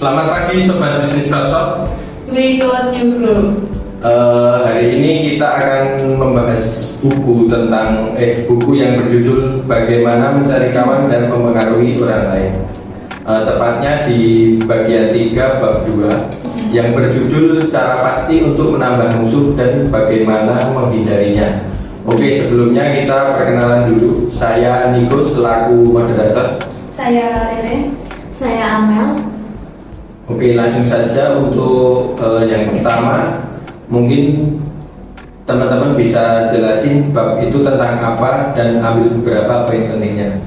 Selamat pagi Sobat Bisnis Talkshop. We got you bro. Hari ini kita akan membahas buku yang berjudul Bagaimana Mencari Kawan dan Mempengaruhi Orang Lain. Tepatnya di bagian 3 bab 2 yang berjudul Cara Pasti untuk Menambah Musuh dan Bagaimana Menghindarinya. Oke, sebelumnya kita perkenalan dulu. Saya Niko selaku moderator. Saya Rere. Saya Amel. Oke, langsung saja untuk yang pertama. Mungkin teman-teman bisa jelasin bab itu tentang apa dan ambil beberapa poin pentingnya.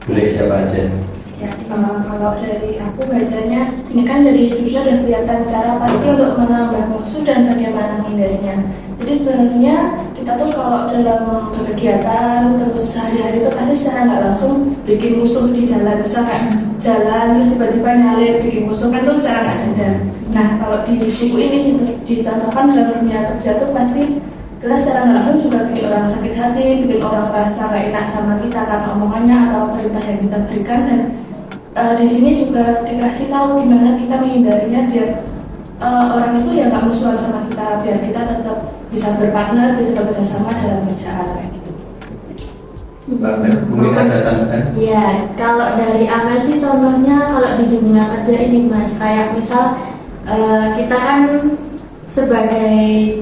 Boleh siapa aja? Ya, kalau dari aku bacanya, ini kan dari judulnya udah kelihatan cara pasti untuk menambah musuh dan bagaimana menghindarinya. Jadi sebenarnya kita tuh kalau dalam berkegiatan terus sehari-hari itu pasti secara nggak langsung bikin musuh di jalan. Misal kayak jalan terus tiba-tiba nyalip bikin musuh kan tuh secara nggak sadar. Nah kalau di buku ini dicontohkan dalam dunia kerja tuh pasti kita secara nggak langsung juga bikin orang sakit hati, bikin orang merasa nggak enak sama kita karena omongannya atau perintah yang kita berikan. Dan di sini juga dikasih tahu gimana kita menghindarinya biar orang itu ya nggak musuhan sama kita, biar kita tetap bisa berpartner, bisa bekerjasama dalam kerjaan kayak gitu. Mungkin ada tambahan? Ya, kalau dari Amel sih contohnya kalau di dunia kerja ini Mas, kayak misal kita kan sebagai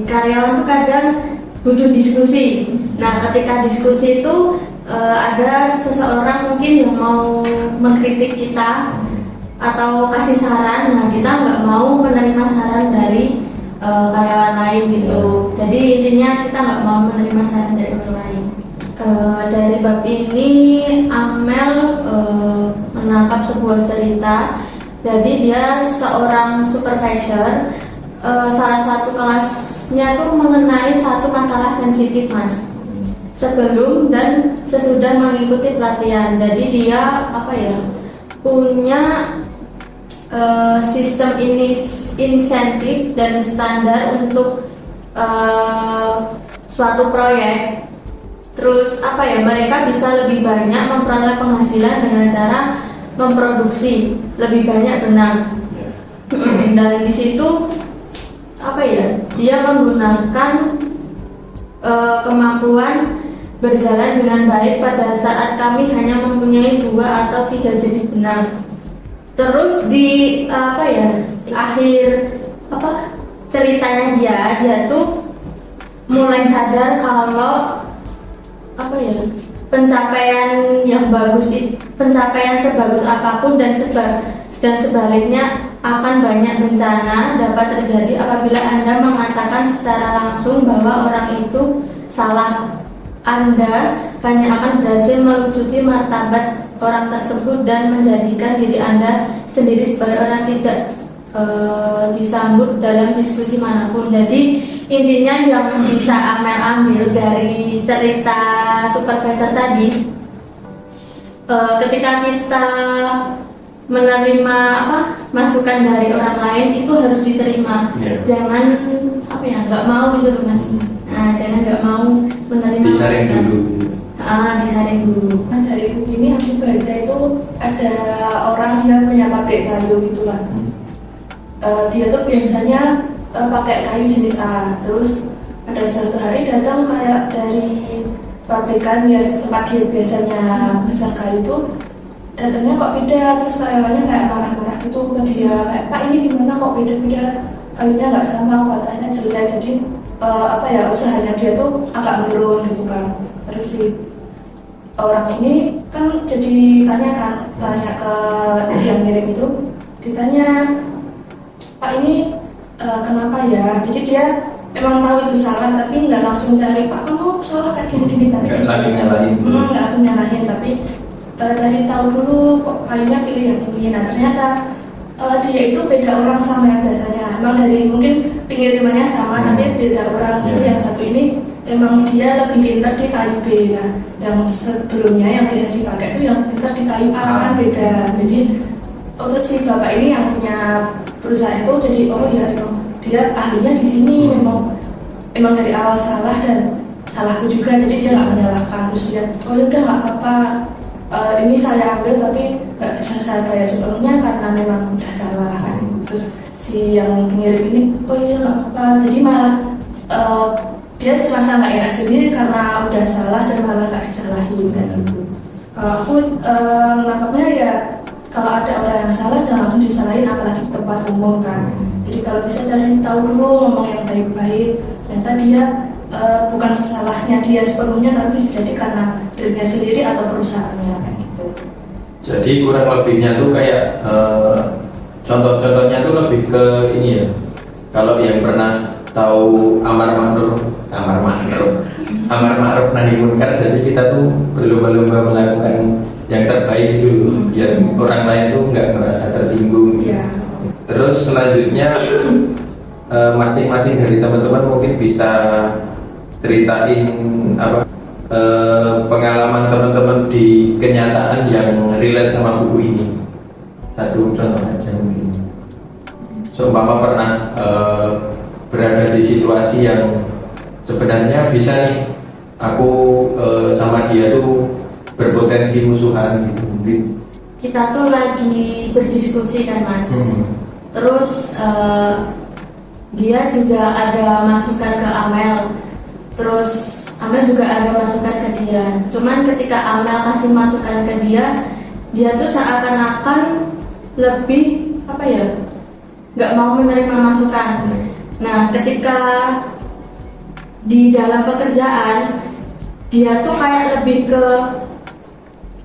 karyawan tuh kadang butuh diskusi. Nah, ketika diskusi itu ada seseorang mungkin yang mau mengkritik kita atau kasih saran, nah kita nggak mau menerima saran dari karyawan lain gitu. Jadi intinya kita nggak mau menerima saran dari orang lain. Dari bab ini Amel menangkap sebuah cerita. Jadi dia seorang supervisor, salah satu kelasnya tuh mengenai satu masalah sensitif Mas, sebelum dan sesudah mengikuti pelatihan. Jadi dia punya sistem insentif dan standar untuk suatu proyek. Terus mereka bisa lebih banyak memperoleh penghasilan dengan cara memproduksi lebih banyak benang. Dan di situ dia menggunakan kemampuan berjalan dengan baik pada saat kami hanya mempunyai 2 atau 3 jenis benang. Terus di akhir ceritanya dia tuh mulai sadar kalau pencapaian yang bagus, pencapaian sebagus apapun dan sebaliknya akan banyak bencana dapat terjadi apabila Anda mengatakan secara langsung bahwa orang itu salah. Anda hanya akan berhasil melucuti martabat orang tersebut dan menjadikan diri Anda sendiri sebagai orang tidak disambut dalam diskusi manapun. Jadi intinya yang bisa Amel ambil dari cerita supervisor tadi, ketika kita menerima masukan dari orang lain itu harus diterima. Jangan nggak mau gitu loh Mas. Nah, jangan nggak mau menerima. Disaring dulu. Disaring dulu. Nah, dari buku ini aku baca itu ada orang yang punya pabrik kayu gitulah. Dia tuh biasanya pakai kayu jenis A. Terus ada suatu hari datang kayak dari pabrikan ya tempat dia biasanya besar kayu itu, datangnya kok beda. Terus karyawannya kayak marah-marah gitu ke dia, kayak Pak ini gimana kok beda-beda, kayunya nggak sama, katanya jelek. Jadi usahanya dia tuh agak menurun gitu kan. Terus si orang ini kan jadi tanya ke yang ngirim itu, ditanya Pak ini kenapa ya? Jadi dia memang tahu itu salah tapi nggak langsung cari Pak kamu salah kayak gini-gini, tapi nggak langsung nyalahin. Nggak langsung nyalahin, tapi cari tahu dulu kok kayunya pilih yang ini. Nah ternyata dia itu beda orang sama yang biasanya. Emang dari mungkin pengirimannya sama tapi beda orang. Jadi yang satu ini emang dia lebih pintar di kayu B. Nah yang sebelumnya yang biasa dipakai itu yang pintar di kayu A kan beda. Jadi untuk si bapak ini yang punya perusahaan itu jadi emang dia ahlinya di sini, emang dari awal salah dan salahku juga, jadi dia nggak menyalahkan. Terus dia udah nggak apa-apa, ini saya ambil tapi nggak bisa saya bayar sepenuhnya karena memang udah salah kan. Terus si yang pengirim ini, oh iya nggak apa-apa, jadi malah dia merasa nggak enak sendiri karena udah salah dan malah nggak disalahin kan gitu. Kalau aku nangkapnya ya kalau ada orang yang salah jangan langsung disalahin, apalagi di tempat umum kan. Jadi kalau bisa cari tahu dulu, ngomong yang baik-baik. Ternyata dia bukan salahnya dia sepenuhnya, tapi bisa jadi karena dirinya sendiri atau perusahaannya kayak gitu. Jadi kurang lebihnya tuh kayak contoh-contohnya tuh lebih ke ini ya. Kalau yang pernah tahu amar ma'ruf nahi munkar, jadi kita tuh berlomba-lomba melakukan yang terbaik itu loh, biar orang lain tuh nggak merasa tersinggung. Iya. Terus selanjutnya masing-masing dari teman-teman mungkin bisa ceritain apa pengalaman teman-teman di kenyataan yang relate sama buku ini. Satu contoh aja mungkin. Seumpama pernah berada di situasi yang sebenarnya bisa nih aku sama dia tuh berpotensi musuhan gitu. Kita tuh lagi berdiskusi kan Mas. Terus dia juga ada masukan ke Amel. Terus Amel juga ada masukan ke dia. Cuman ketika Amel kasih masukan ke dia tuh seakan-akan lebih apa ya, nggak mau menerima masukan. Nah ketika di dalam pekerjaan dia tuh kayak lebih ke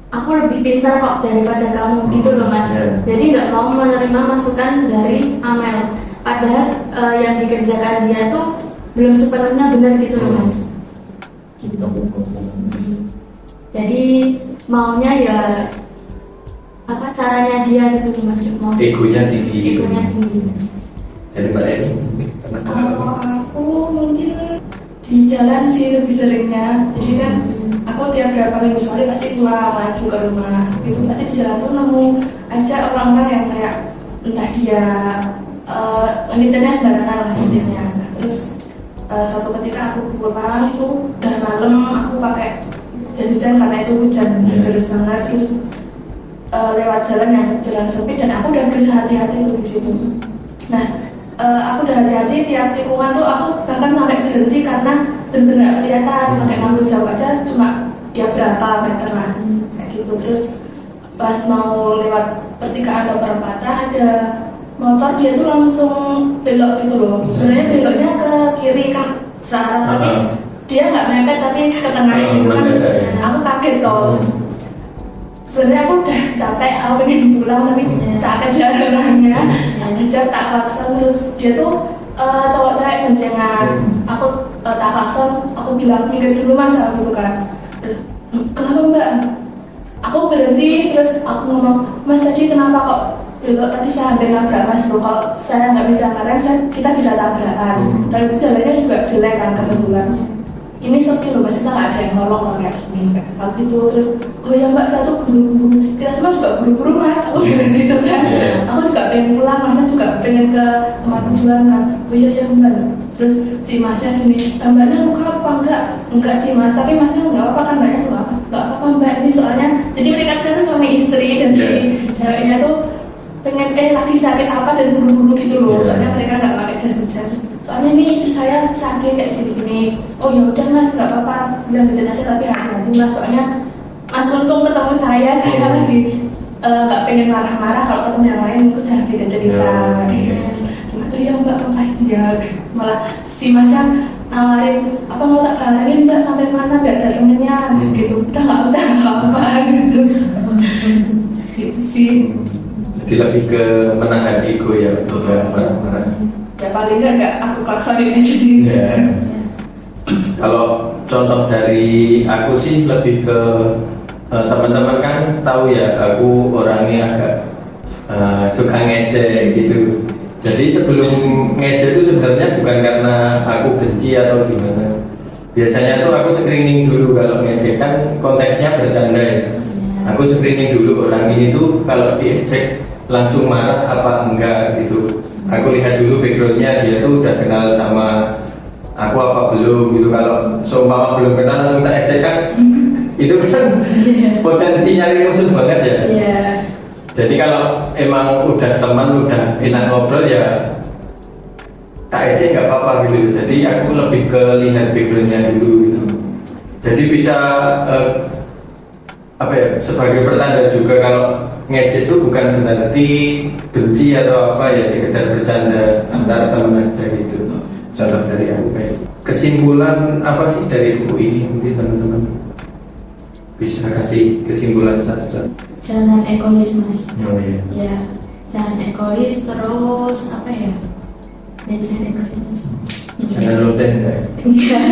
aku lebih pintar kok daripada kamu gitu loh Mas. Jadi nggak mau menerima masukan dari Amel, padahal yang dikerjakan dia tuh belum sepenuhnya benar gitu loh Mas. Gitu. Jadi maunya ya apa caranya dia gitu Mas, mau Egonya tinggi. Jadi Mbak Eni, Kalau aku mungkin di jalan sih lebih seringnya. Jadi kan aku tiap berapa minggu sekali pasti pulang langsung ke rumah. Itu pasti di jalan tuh nemu aja orang-orang yang kayak entah dia nginternya sembarangan lah intinya. Nah, terus suatu ketika aku pulang itu udah malam, aku pakai jas hujan karena itu hujan deras banget. Terus lewat jalan sempit dan aku udah berusaha hati-hati tuh di situ. Nah aku udah hati-hati tiap tikungan tuh aku bahkan sampai berhenti karena benar-benar kelihatan pakai lampu jauh aja cuma ya berapa meter lah kayak gitu. Terus pas mau lewat pertigaan atau perempatan ada motor, dia tuh langsung belok gitu loh. Sebenarnya beloknya ke kiri kan searah, tapi dia nggak mepet tapi ke tengah gitu kan. Aku kaget toh. Sebenarnya aku udah capek, aku pengen pulang tapi tak kejar orangnya, kejar tak klakson. Terus dia tuh cowok cewek boncengan, aku tak klakson, aku bilang minggir dulu Mas gitu kan. Terus kenapa Mbak? Aku berhenti, terus aku ngomong, Mas tadi kenapa kok belok, tadi saya hampir nabrak Mas loh, kalau saya nggak bisa ngerem kita bisa tabrakan. Dan itu jalannya juga jelek kan kebetulan. Ini sepi loh Mas, kita nggak ada yang nolong kayak gini kan. Kalau gitu terus, oh ya Mbak saya tuh buru-buru, kita semua juga buru-buru Mas, aku bilang gitu kan. Aku juga pengen pulang, Mas juga pengen ke tempat tujuan kan. Oh iya ya Mbak. Terus si Masnya gini, Mbaknya luka apa enggak? Enggak sih Mas, tapi Masnya nggak apa-apa kan, Mbaknya suka apa? Nggak apa-apa Mbak, ini soalnya jadi mereka tuh suami istri dan si ceweknya tuh pengen lagi sakit apa dan buru-buru gitu loh. Soalnya mereka nggak pakai jas hujan. Soalnya ini istri saya sakit kayak gini-gini. Oh ya udah Mas, nggak apa-apa, bilang hujan aja tapi hati-hati lah. Soalnya Mas untung ketemu saya lagi nggak pengen marah-marah, kalau ketemu yang lain mungkin udah beda cerita. Oh iya Mbak, makasih ya. Malah si Masnya nawarin apa mau tak barengin Mbak sampai mana biar ada temennya gitu. Udah nggak usah apa-apa gitu. Gitu sih. Jadi lebih ke menahan ego ya, juga marah-marah. Ya paling nggak aku klaksonin aja sih. Kalau contoh dari aku sih lebih ke teman-teman kan tahu ya, aku orangnya agak suka ngejek gitu. Jadi sebelum ngejek itu sebenarnya bukan karena aku benci atau gimana. Biasanya tuh aku screening dulu, kalau ngejek kan konteksnya bercanda ya. Aku screening dulu orang ini tuh kalau diejek langsung marah apa enggak gitu. Aku lihat dulu backgroundnya, dia tuh udah kenal sama aku apa belum gitu. Kalau seumpama belum kenal langsung tak ejek kan itu kan potensi nyari musuh banget ya. Jadi kalau emang udah teman, udah enak ngobrol ya tak aja nggak apa-apa gitu. Jadi aku lebih ke lihat backgroundnya dulu gitu. Jadi bisa apa ya, sebagai pertanda juga kalau ngejek itu bukan berarti benci atau apa ya, sekedar bercanda antara teman aja gitu. Contoh dari aku kayak kesimpulan apa sih dari buku ini, mungkin teman-teman bisa kasih kesimpulan satu. Jangan egois mas. Oh iya. Ya, jangan egois, terus apa ya? Ya jangan egois mas. Jangan loden ya. Enggak.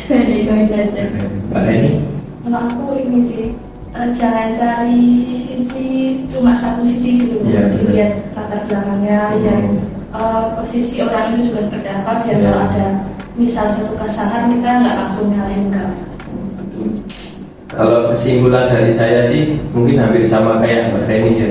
Jangan egois aja. Mbak Reni. Kalau aku ini sih jangan cari cuma satu sisi gitu, Iya, betul. lihat latar belakangnya, lihat posisi orang itu juga seperti apa, biar Iya. kalau ada misal suatu kesalahan kita nggak langsung nyalahin ke. Kalau kesimpulan dari saya sih mungkin hampir sama kayak Mbak Reni ya.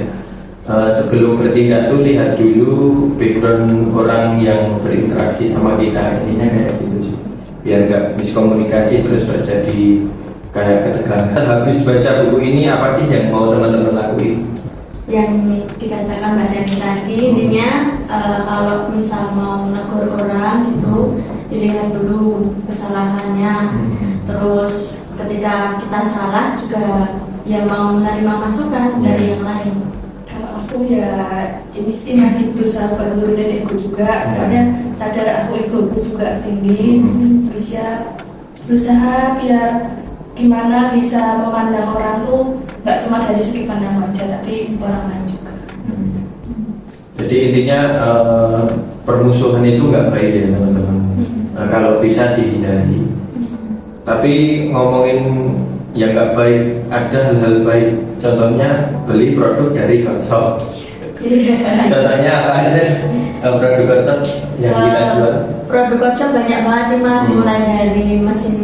Sebelum bertindak tuh lihat dulu background orang yang berinteraksi sama kita, intinya kayak gitu sih. Biar nggak miskomunikasi terus terjadi kayak ketegangan. Habis baca buku ini apa sih yang mau teman-teman lakuin? Yang dikatakan Mbak Dani tadi, intinya kalau misal mau negur orang itu dilihat dulu kesalahannya, terus ketika kita salah juga ya mau menerima masukan dari yang lain. Kalau aku ya ini sih masih berusaha menurunin ego juga, soalnya sadar aku egoku juga tinggi, terus ya berusaha biar gimana bisa memandang orang tuh nggak cuma dari segi pandang aja, tapi orang lain juga. Jadi intinya permusuhan itu nggak baik ya teman-teman. Kalau bisa dihindari. Tapi ngomongin yang nggak baik, ada hal-hal baik. Contohnya beli produk dari Konsol. Contohnya apa aja produk Konsol yang kita jual? Produk Konsol banyak banget nih mas, mulai dari mesin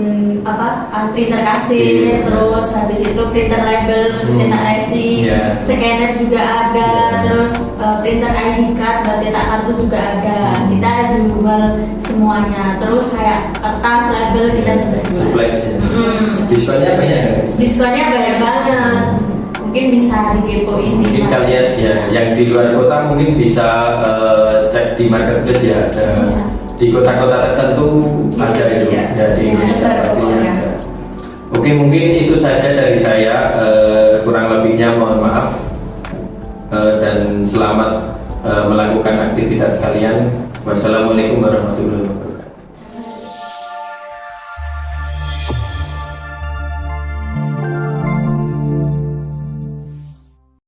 printer kasir, terus habis itu printer label untuk cetak resi, scanner juga ada, terus printer ID card buat cetak kartu juga ada. Kita jual semuanya, terus kayak kertas label kita juga jual. Suplex ya. Diskonnya banyak nggak? Diskonnya banyak banget, mungkin bisa dikepoin. Mungkin kalian ya yang di luar kota mungkin bisa cek di marketplace ya, ada di kota-kota tertentu ada itu ya, di Indonesia pastinya ada. Oke, mungkin itu saja dari saya, kurang lebihnya mohon maaf, dan selamat melakukan aktivitas kalian. Wassalamualaikum warahmatullahi wabarakatuh.